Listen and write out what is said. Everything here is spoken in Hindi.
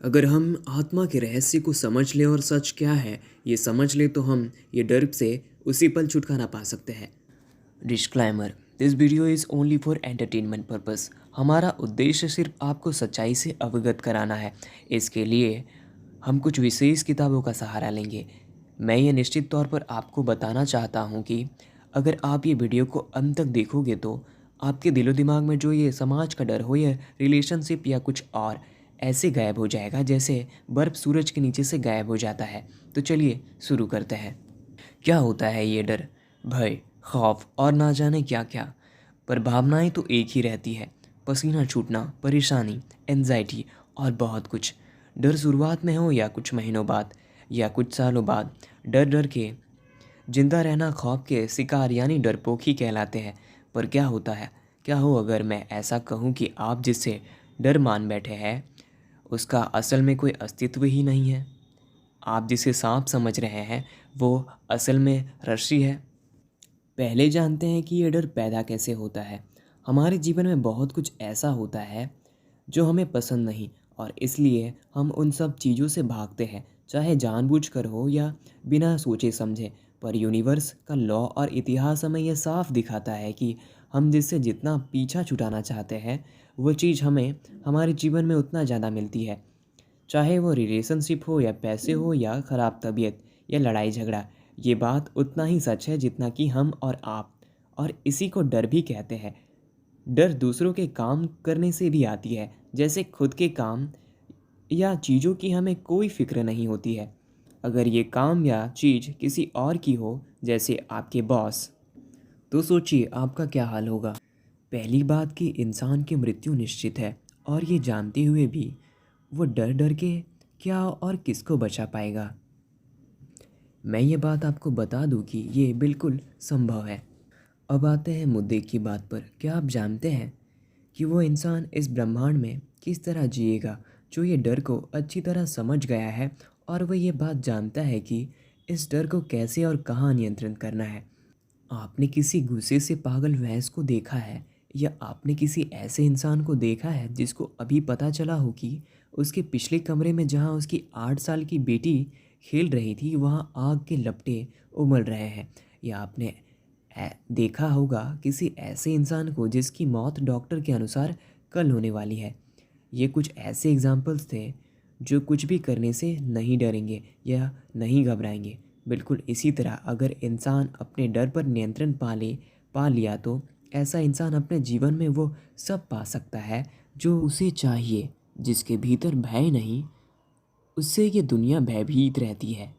अगर हम आत्मा के रहस्य को समझ लें और सच क्या है ये समझ लें तो हम ये डर से उसी पल छुटकारा पा सकते हैं। Disclaimer, this video is only for entertainment purpose. हमारा उद्देश्य सिर्फ आपको सच्चाई से अवगत कराना है। इसके लिए हम कुछ विशेष किताबों का सहारा लेंगे। मैं ये निश्चित तौर पर आपको बताना चाहता हूँ कि अगर आप ये वीडियो को अंत तक देखोगे तो आपके दिलो दिमाग में जो ये समाज का डर हो या रिलेशनशिप या कुछ और ऐसे गायब हो जाएगा जैसे बर्फ़ सूरज के नीचे से गायब हो जाता है। तो चलिए शुरू करते हैं। क्या होता है ये डर? भय, खौफ और ना जाने क्या क्या, पर भावनाएं तो एक ही रहती है। पसीना छूटना, परेशानी, एंजाइटी और बहुत कुछ। डर शुरुआत में हो या कुछ महीनों बाद या कुछ सालों बाद, डर डर के जिंदा रहना खौफ के शिकार यानी डरपोक ही कहलाते हैं। पर क्या होता है, क्या हो अगर मैं ऐसा कहूँ कि आप जिससे डर मान बैठे हैं उसका असल में कोई अस्तित्व ही नहीं है। आप जिसे सांप समझ रहे हैं वो असल में रस्सी है। पहले जानते हैं कि ये डर पैदा कैसे होता है। हमारे जीवन में बहुत कुछ ऐसा होता है जो हमें पसंद नहीं, और इसलिए हम उन सब चीज़ों से भागते हैं, चाहे जानबूझकर हो या बिना सोचे समझे। पर यूनिवर्स का लॉ और इतिहास हमें यह साफ दिखाता है कि हम जिससे जितना पीछा छुटाना चाहते हैं वो चीज़ हमें हमारे जीवन में उतना ज़्यादा मिलती है। चाहे वो रिलेशनशिप हो या पैसे हो या ख़राब तबीयत या लड़ाई झगड़ा, ये बात उतना ही सच है जितना कि हम और आप। और इसी को डर भी कहते हैं। डर दूसरों के काम करने से भी आती है, जैसे खुद के काम या चीज़ों की हमें कोई फ़िक्र नहीं होती है। अगर ये काम या चीज़ किसी और की हो, जैसे आपके बॉस, तो सोचिए आपका क्या हाल होगा। पहली बात कि इंसान की मृत्यु निश्चित है, और ये जानते हुए भी वो डर डर के क्या और किसको बचा पाएगा। मैं ये बात आपको बता दूं कि ये बिल्कुल संभव है। अब आते हैं मुद्दे की बात पर। क्या आप जानते हैं कि वो इंसान इस ब्रह्मांड में किस तरह जिएगा जो ये डर को अच्छी तरह समझ गया है, और वो ये बात जानता है कि इस डर को कैसे और कहाँ नियंत्रित करना है। आपने किसी गुस्से से पागल भैंस को देखा है, या आपने किसी ऐसे इंसान को देखा है जिसको अभी पता चला हो कि उसके पिछले कमरे में जहाँ उसकी 8 साल की बेटी खेल रही थी वहाँ आग के लपटे उमड़ रहे हैं। या आपने देखा होगा किसी ऐसे इंसान को जिसकी मौत डॉक्टर के अनुसार कल होने वाली है। ये कुछ ऐसे एग्जाम्पल्स थे जो कुछ भी करने से नहीं डरेंगे या नहीं घबराएंगे। बिल्कुल इसी तरह अगर इंसान अपने डर पर नियंत्रण पा लिया तो ऐसा इंसान अपने जीवन में वो सब पा सकता है जो उसे चाहिए। जिसके भीतर भय नहीं, उससे ये दुनिया भयभीत रहती है।